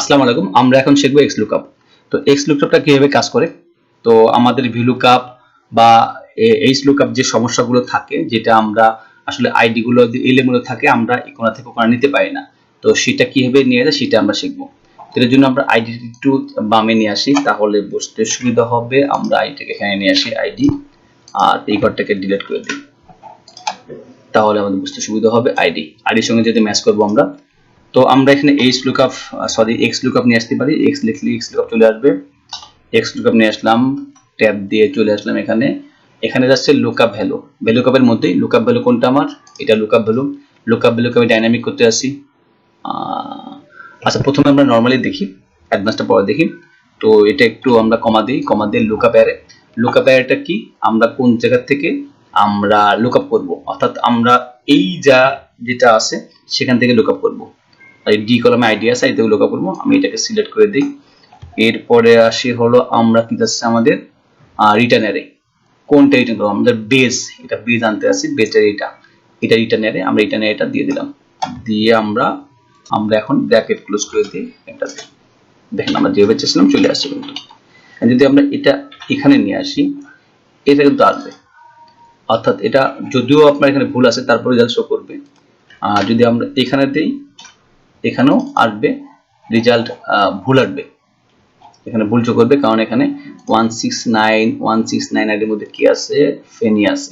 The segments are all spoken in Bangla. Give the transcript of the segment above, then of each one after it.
আসসালামু আলাইকুম। আমরা এখন শিখবো এক্স লুকআপ। তো এক্স লুকআপটা কিভাবে কাজ করে। তো আমাদের ভি লুকআপ বা এইচ লুকআপ যে সমস্যাগুলো থাকে, যেটা আমরা আসলে আইডি গুলো এলোমেলো থাকে, আমরা এই কোণা থেকে কোণা নিতে পারি না। তো সেটা কিভাবে নিয়ে যায় সেটা আমরা শিখবো। তো এর জন্য আমরা আইডি একটু বামে নিয়ে আসি, তাহলে বুঝতে সুবিধা হবে। আমরা আইডিটাকে এখানে নিয়ে আসি, আইডি, আর এই ঘরটাকে ডিলিট করে দিই, তাহলে আমাদের বুঝতে সুবিধা হবে। আইডির সঙ্গে যদি ম্যাচ করবো আমরা, তো আমরা এখানে এইচ লুকআপ এক্স লুকআপ নিয়ে আসতে পারি। এক্স লিখলে এক্স লুকআপ চলে আসবে। এক্স লুকআপ নিয়ে আসলাম, ট্যাব দিয়ে চলে আসলাম এখানে। এখানে যাচ্ছে লুকআপ ভ্যালু। ভ্যালুকআপের মধ্যেই লুকআপ ভ্যালু কোনটা আমার, এটা লুকআপ ভ্যালু। লুকআপ ভ্যালুকে আমি ডাইনামিক করতে আসি। আচ্ছা, প্রথমে আমরা নরমালি দেখি, অ্যাডভান্সটা পরে দেখি। তো এটা একটু আমরা কমা দিয়ে লুকআপ অ্যারে। লুকআপ অ্যারেটা কি, আমরা কোন জায়গা থেকে আমরা লুকআপ করব, অর্থাৎ আমরা এই যেটা আছে সেখান থেকে লুকআপ করব। ডি কলামে আইডি আছে, এটাকে লুকআপ করব। আমি এটাকে সিলেক্ট করে দিই। এরপরে আসি হলো আমরা কি যাচ্ছে আমাদের রিটার্ন অ্যারে। কোনটা রিটার্ন করব, আমাদের বেস, এটা বেস আনতে আসি। বেসের এটা রিটার্ন অ্যারে, আমরা রিটার্ন অ্যারেটা দিয়ে দিলাম। দিয়ে আমরা এখন ব্র্যাকেট ক্লোজ করে দিই। এটা দেখেন আমরা যেভাবে চেয়েছিলাম চলে আসছে। কিন্তু যদি আমরা এটা এখানে নিয়ে আসি, এটা কিন্তু আসবে। অর্থাৎ এটা যদিও আপনার এখানে ভুল আছে, তারপর রেজাল্ট শো করবে। আর যদি আমরা এখানে দেই, এখানেও আসবে রেজাল্ট, ভুল আসবে। এখানে ভুল শো করবে, কারণ এখানে 169 আইডির মধ্যে কি আছে, ফেনী আছে।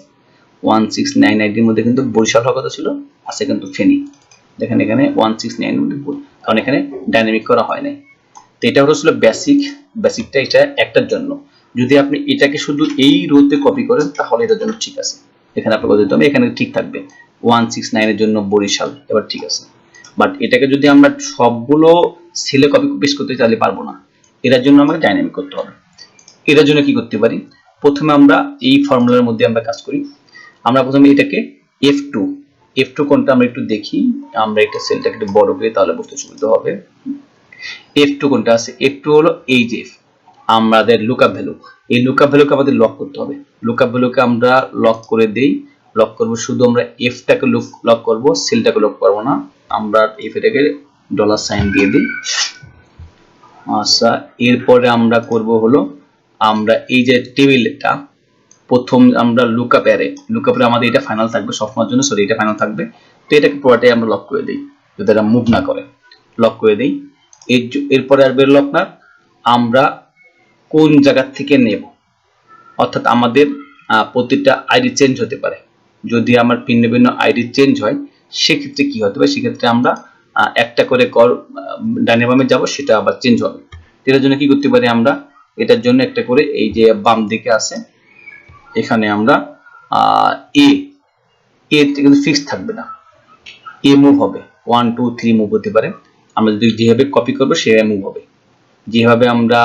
169 আইডির মধ্যে কিন্তু বরিশাল হওয়ার কথা ছিল, আছে কিন্তু ফেনী। দেখেন এখানে 169 এর মধ্যে ভুল, কারণ এখানে ডাইনামিক করা হয় নাই। তো এটা হলো বেসিকটা, এটা একটার জন্য। যদি আপনি এটাকে শুধু এই রোতে কপি করেন, তাহলে এটার জন্য ঠিক আছে। এখানে আপনাকে দিতে হবে, এখানে ঠিক থাকবে 169 এর জন্য বরিশাল, এবার ঠিক আছে। বাট এটাকে যদি আমরা সবগুলো সেলে কপি পেস্ট করতে চাইলে পারবো না। এটার জন্য আমাকে ডাইনামিক করতে হবে। এটার জন্য কি করতে পারি, প্রথমে আমরা এই ফর্মুলার মধ্যে আমরা কাজ করি। আমরা প্রথমে এটাকে F2 কোনটা আমরা একটু দেখি। আমরা একটা সেলটাকে একটু বড় করি, তাহলে বুঝতে সুবিধা হবে। F2 কোনটা আছে, F2 হলো এই যে আমাদের লুকআপ ভ্যালু। এই লুকআপ ভ্যালুকে আমাদের লক করতে হবে। লুকআপ ভ্যালুকে আমরা লক করে দেই। লক করব শুধু আমরা F-টাকে লক করব, সেলটাকে লক করব না। আমরা F-টাকে $সাইন দিয়ে দিই। আচ্ছা, এরপরে আমরা করব হলো, আমরা এই যে টেবিলটা প্রথম আমরা লুকআপ অ্যারে আমাদের এটা ফাইনাল থাকবে সবসময়ের জন্য। সরি, এটা ফাইনাল থাকবে। তো এটাকে পুরোটাই আমরা লক করে দিই, যাতে এটা মুভ না করে। লক করে দেই। এরপরে আসবে লক না, আমরা কোন জায়গা থেকে নেব, অর্থাৎ আমাদের প্রতিটা আইডি চেঞ্জ হতে পারে। যদি আমার ভিন্ন ভিন্ন আইডি চেঞ্জ হয়, সেক্ষেত্রে কি হতে পারে, সেক্ষেত্রে আমরা একটা করে ডানে বামে যাব, সেটা আবার চেঞ্জ হবে। এটার জন্য কি করতে পারি আমরা, এটার জন্য একটা করে এই যে বাম দিকে আছে, এখানে আমরা এ কিন্তু ফিক্স থাকবে না, এ মুভ হবে। 1 2 3 মুভ হতে পারে। আমরা যদি যেভাবে কপি করবো সেভাবে মুভ হবে। যেভাবে আমরা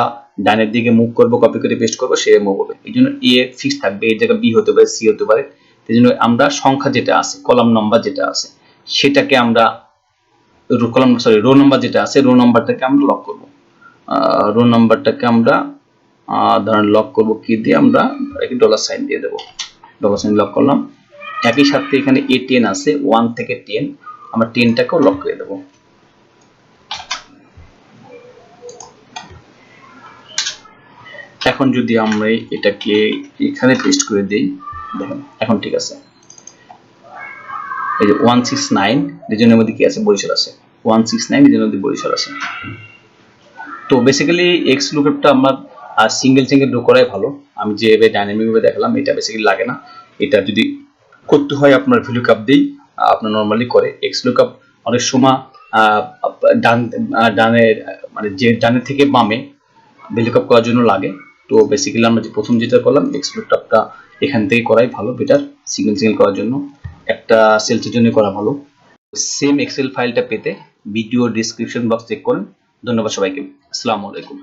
ডানের দিকে মুভ করব, কপি করে পেস্ট করবো, সেভাবে মুভ হবে। এই জন্য এ ফিক্স থাকবে, এই জায়গায় বি হতে পারে, সি হতে পারে। এই জন্য আমরা সংখ্যা যেটা আছে, কলাম নাম্বার যেটা আছে, সেটাকে আমরা রো নাম্বার যেটা আছে, রো নাম্বারটাকে আমরা লক করব। রো নাম্বারটাকে আমরা ধরেন লক করব কি দিয়ে, আমরা $সাইন দিয়ে দেবো। $সাইন লক করলাম। একই সাথে এখানে A10 আছে, 1 থেকে 10, আমরা 10টাকেও লক করে দেবো। এখন যদি আমরা এটাকে এখানে পেস্ট করে দেই, দেখেন এখন ঠিক আছে। এই যে 169 রিজনের মধ্যে কি আছে, বরিশাল আছে। 169 রিজনের মধ্যে বরিশাল আছে। তো বেসিক্যালি এক্স লুকআপটা আমার সিঙ্গেল ড্র করাই ভালো। আমি যেভাবে ডাইনামিক ভাবে দেখালাম, এটা বেসিক্যালি লাগে না। এটা যদি করতে হয় আপনার ভিলুকআপ দিই, আপনার নরমালি করে। এক্স লুকআপ অনেক সময় ডানে, মানে যে ডানের থেকে বামে ভিলুকআপ করার জন্য লাগে। তো বেসিক্যালি আমরা যে প্রথম যেটা করলাম, এক্স লুকআপটা এখান থেকে করাই ভালো, বেটার। সিঙ্গেল করার জন্য, একটা সেলসের জন্য করা ভালো। সেম এক্সেল ফাইলটা পেতে ভিডিও ডেসক্রিপশন বক্স চেক করুন। ধন্যবাদ সবাইকে। আসসালামু আলাইকুম।